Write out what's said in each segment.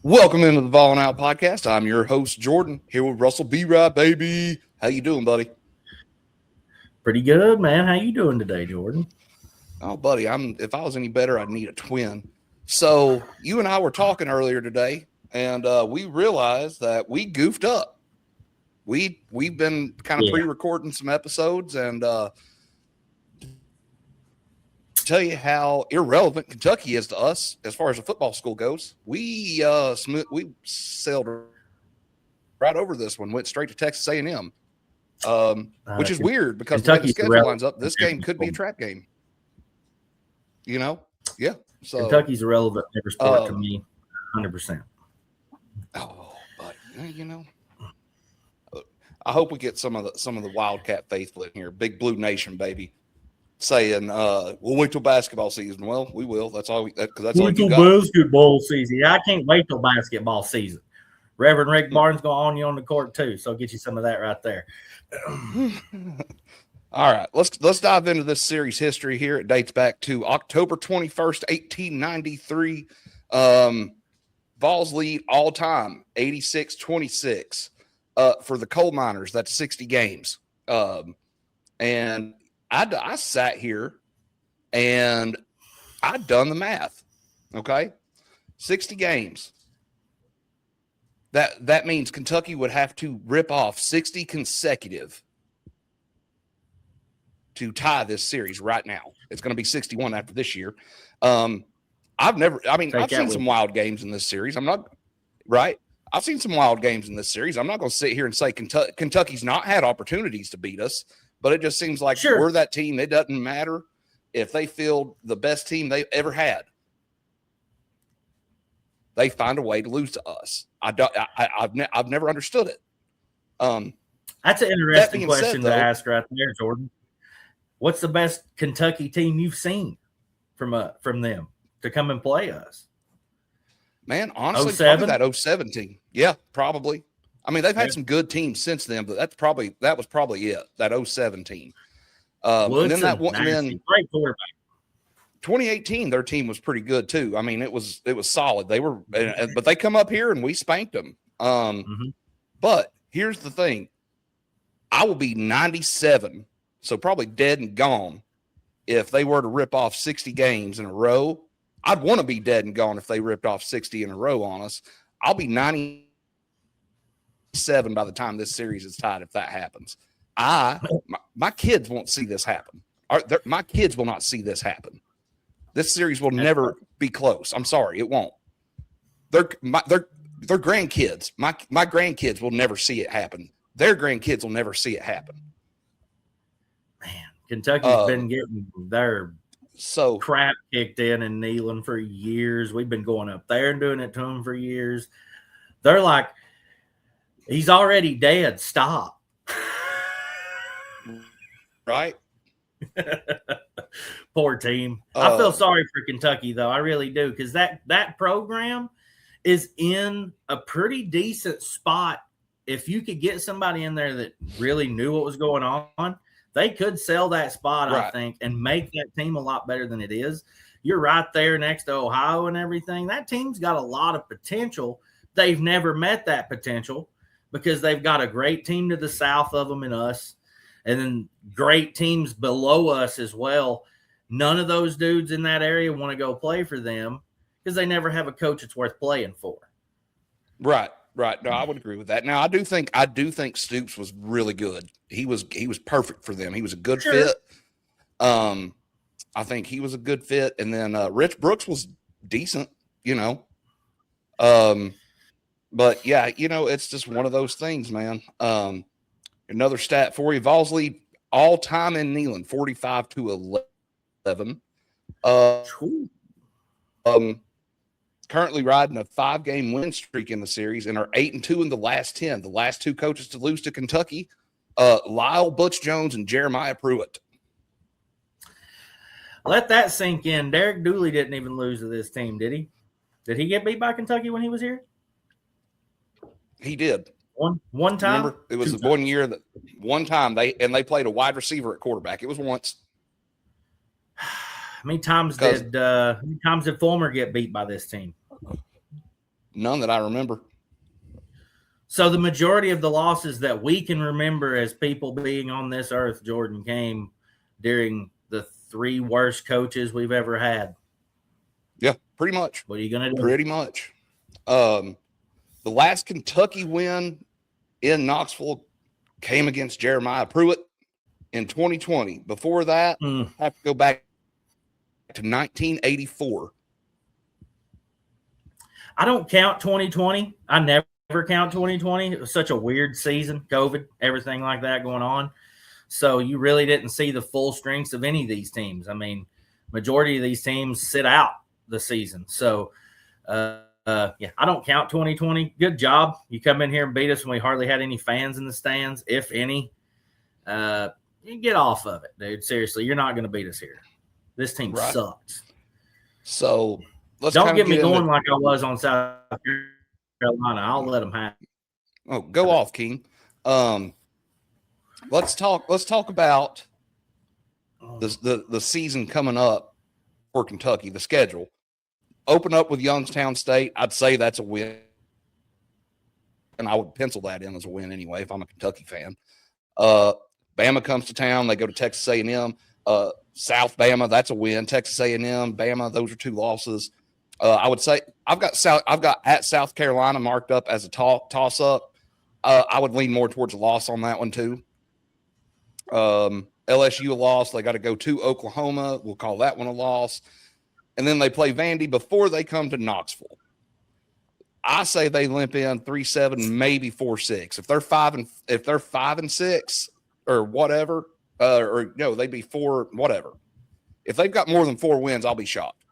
Welcome into the Ballin' Out podcast. I'm your host, Jordan, here with Russell B. Right, baby. How you doing, buddy? Pretty good, man. How you doing today, Jordan? Oh, buddy, if I was any better, I'd need a twin. So you and I were talking earlier today, and we realized that we goofed up. We've been kind of pre-recording some episodes, and tell you how irrelevant Kentucky is to us as far as a football school goes. We sailed right over this one, went straight to Texas A&M, which is weird because the way the schedule lines up, this game could be a trap game. You know, yeah. So Kentucky's irrelevant every sport to me, 100%. Oh, but you know, I hope we get some of the Wildcat faithful in here. Big Blue Nation, baby. Saying we'll wait till basketball season. Well, we will. That's all. Because that's all you got. Basketball season. I can't wait till basketball season. Reverend Rick Barnes going on you on the court too, so I'll get you some of that right there. All right, let's dive into this series history here. It dates back to October 21st, 1893. Vols lead all time, 86-26. For the coal miners, that's 60 games. And I sat here and I'd done the math. Okay. 60 games. That means Kentucky would have to rip off 60 consecutive to tie this series right now. It's going to be 61 after this year. I've seen some wild games in this series. I've seen some wild games in this series. I'm not going to sit here and say Kentucky's not had opportunities to beat us. But it just seems like we're that team. It doesn't matter if they field the best team they ever had. They find a way to lose to us. I've never understood it. That's an interesting question to ask right there, Jordan. What's the best Kentucky team you've seen from them to come and play us? Man, honestly, probably that 07 team. Yeah, probably. I mean, they've had some good teams since then, but that was probably it. That 07 team. And then great quarterback. 2018, their team was pretty good too. I mean, it was solid. They were, but they come up here and we spanked them. But here's the thing: I will be 97, so probably dead and gone if they were to rip off 60 games in a row. I'd want to be dead and gone if they ripped off 60 in a row on us. I'll be 97 by the time this series is tied if that happens. My kids won't see this happen. My kids will not see this happen. This series will never be close. I'm sorry, it won't. They're grandkids. My grandkids will never see it happen. Their grandkids will never see it happen. Man, Kentucky's been getting their crap kicked in Neyland for years. We've been going up there and doing it to them for years. They're like, he's already dead. Stop. Right? Poor team. I feel sorry for Kentucky, though. I really do, because that program is in a pretty decent spot. If you could get somebody in there that really knew what was going on, they could sell that spot, I think, and make that team a lot better than it is. You're right there next to Ohio and everything. That team's got a lot of potential. They've never met that potential, because they've got a great team to the south of them and us, and then great teams below us as well. None of those dudes in that area want to go play for them because they never have a coach that's worth playing for. Right. No, I would agree with that. Now, I do think Stoops was really good. He was perfect for them. He was a good fit. I think he was a good fit. And then Rich Brooks was decent, But yeah, it's just one of those things, man. Another stat for you: Vols lead all time in Neyland, 45-11. Currently riding a 5-game win streak in the series and are 8-2 in the last 10. The last two coaches to lose to Kentucky, Lyle Butch Jones and Jeremiah Pruitt. Let that sink in. Derek Dooley didn't even lose to this team, did he? Did he get beat by Kentucky when he was here? He did. One time? Remember, it was one year that one time they played a wide receiver at quarterback. It was once. How many times did Fulmer get beat by this team? None that I remember. So the majority of the losses that we can remember as people being on this earth, Jordan, came during the 3 worst coaches we've ever had. Yeah, pretty much. What are you going to do? Pretty much. The last Kentucky win in Knoxville came against Jeremiah Pruitt in 2020. Before that, I have to go back to 1984. I don't count 2020. I never count 2020. It was such a weird season, COVID, everything like that going on. So you really didn't see the full strengths of any of these teams. I mean, majority of these teams sit out the season. So, yeah, I don't count 2020. Good job. You come in here and beat us when we hardly had any fans in the stands, if any. You get off of it, dude. Seriously, you're not going to beat us here. This team sucks. So don't get me going like I was on South Carolina. I'll let them have it. Oh, go off, King. Let's talk about the season coming up for Kentucky, the schedule. Open up with Youngstown State. I'd say that's a win. And I would pencil that in as a win anyway if I'm a Kentucky fan. Bama comes to town. They go to Texas A&M. South Bama, that's a win. Texas A&M, Bama, those are 2 losses. I would say I've got at South Carolina marked up as a toss-up. I would lean more towards a loss on that one too. LSU a loss. They got to go to Oklahoma. We'll call that one a loss. And then they play Vandy before they come to Knoxville. I say they limp in 3-7, maybe 4-6. If they're 5-6 or whatever, or no, they'd be 4 whatever. If they've got more than 4 wins, I'll be shocked.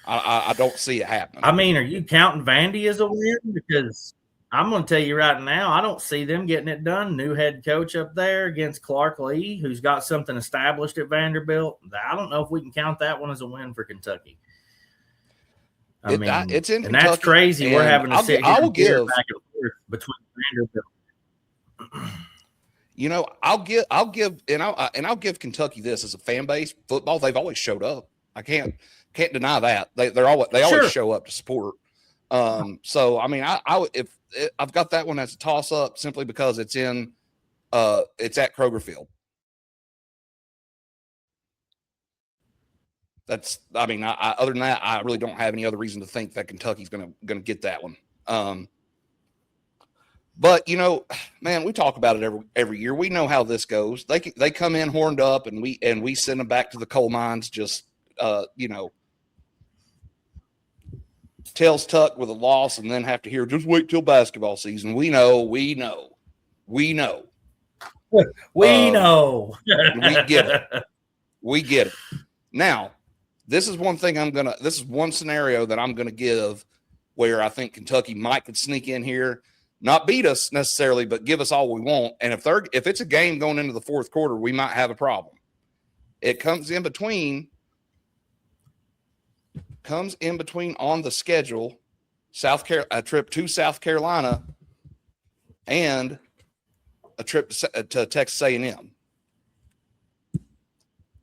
I don't see it happening. I mean, are you counting Vandy as a win? Because I'm going to tell you right now, I don't see them getting it done. New head coach up there against Clark Lee, who's got something established at Vanderbilt. I don't know if we can count that one as a win for Kentucky. I mean, it's in and Kentucky, that's crazy. We're having to sit here and give back and forth between Vanderbilt. You know, I'll give Kentucky this as a fan base. Football, they've always showed up. I can't deny that. They always show up to support. So I mean, I've got that one as a toss up simply because it's at Kroger Field. Other than that, I really don't have any other reason to think that Kentucky's gonna get that one. But you know, man, we talk about it every year. We know how this goes. They come in horned up, and we send them back to the coal mines. Just tails tucked with a loss, and then have to hear, just wait till basketball season. We know. We know. We get it. We get it. Now, this is one scenario that I'm gonna give where I think Kentucky could sneak in here, not beat us necessarily, but give us all we want. And if it's a game going into the 4th quarter, we might have a problem. It comes in between on the schedule, a trip to South Carolina and a trip to Texas A&M.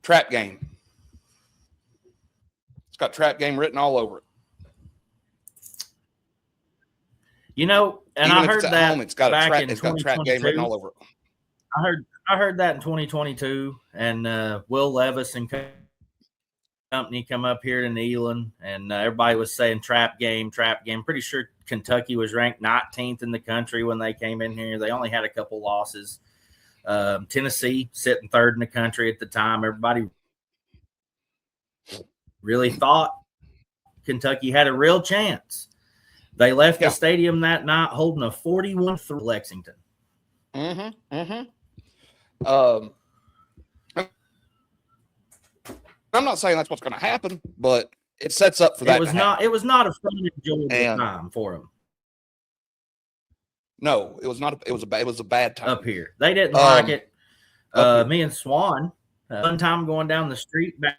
Trap game. It's got trap game written all over it. You know, and even I heard that home, it's got trap game written all over it. I heard that in 2022, and Will Levis and company come up here to Neyland, and everybody was saying trap game. Pretty sure Kentucky was ranked 19th in the country when they came in here. They only had a couple losses. Tennessee sitting 3rd in the country at the time. Everybody really thought Kentucky had a real chance. They left the stadium that night holding a 41 through Lexington. I'm not saying that's what's going to happen, but it sets up for that. It was not a fun and enjoyable time for them. No, it was not. It was a bad time up here. They didn't like it. Me and Swan, one time going down the street back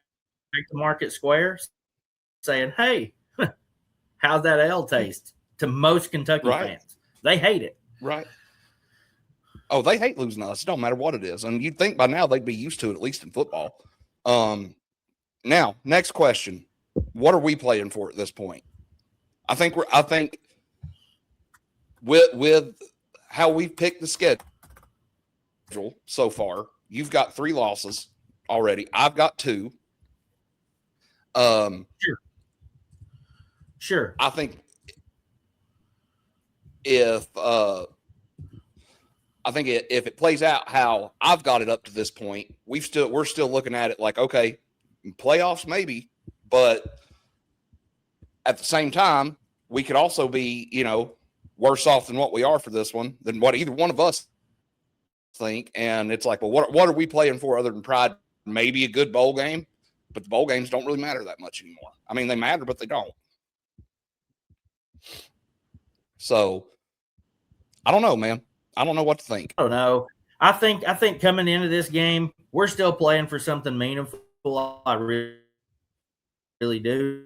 to Market Square, saying, "Hey, how's that L taste?" To most Kentucky fans, they hate it. Right. Oh, they hate losing us. It don't matter what it is, and you'd think by now they'd be used to it, at least in football. Now, next question: what are we playing for at this point? I think with how we've picked the schedule so far, you've got 3 losses already. I've got 2. Sure. I think if it plays out how I've got it up to this point, we're still looking at it like, okay, playoffs maybe, but at the same time, we could also be, worse off than what we are for this one, than what either one of us think. And it's like, well, what are we playing for other than pride? Maybe a good bowl game, but the bowl games don't really matter that much anymore. I mean, they matter, but they don't. So I don't know, man. I don't know what to think. I don't know. I think coming into this game, we're still playing for something meaningful. I really do.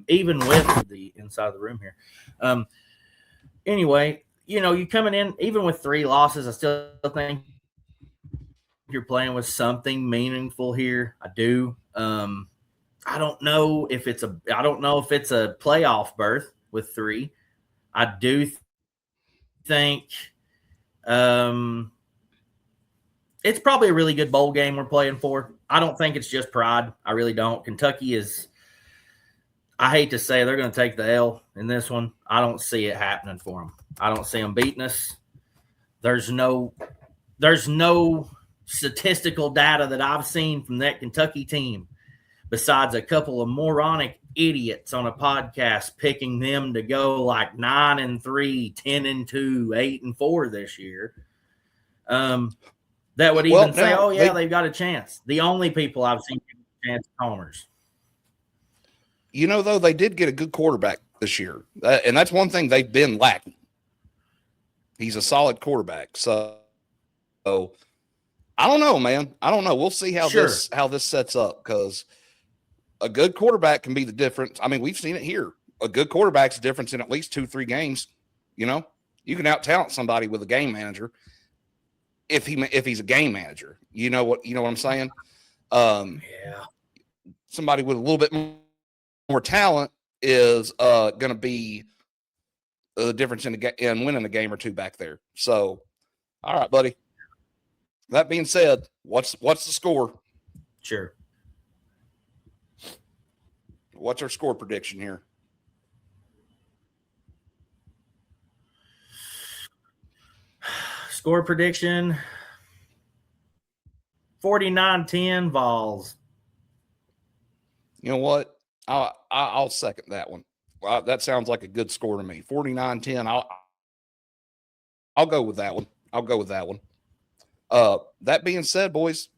Even with the inside of the room here. Anyway, you coming in, even with 3 losses, I still think you're playing with something meaningful here. I do. I don't know if it's a playoff berth with 3. I do think it's probably a really good bowl game we're playing for. I don't think it's just pride. I really don't. Kentucky is, I hate to say, they're going to take the L in this one. I don't see it happening for them. I don't see them beating us. There's no statistical data that I've seen from that Kentucky team, besides a couple of moronic idiots on a podcast picking them to go like 9-3, 10-2, 8-4 this year. That would even say, "Oh yeah, they've got a chance." The only people I've seen give a chance are homers. Though, they did get a good quarterback this year, and that's one thing they've been lacking. He's a solid quarterback, so I don't know, man. I don't know. We'll see how this sets up, because a good quarterback can be the difference. I mean, we've seen it here. A good quarterback's the difference in at least 2-3 games. You can out-talent somebody with a game manager if he's a game manager. You know what I'm saying? Yeah. Somebody with a little bit more talent is going to be the difference in winning a game or 2 back there. So, all right, buddy. That being said, what's the score? Sure. What's our score prediction here? Score prediction, 49-10 Vols. You know what? I'll second that one. That sounds like a good score to me. 49-10. I'll go with that one. That being said, boys,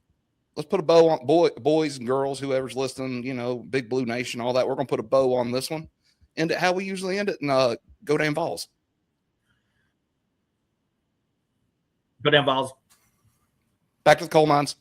let's put a bow on boys and girls, whoever's listening, Big Blue Nation, all that. We're going to put a bow on this one. End it how we usually end it, and go damn Vols. Go damn Vols. Back to the coal mines.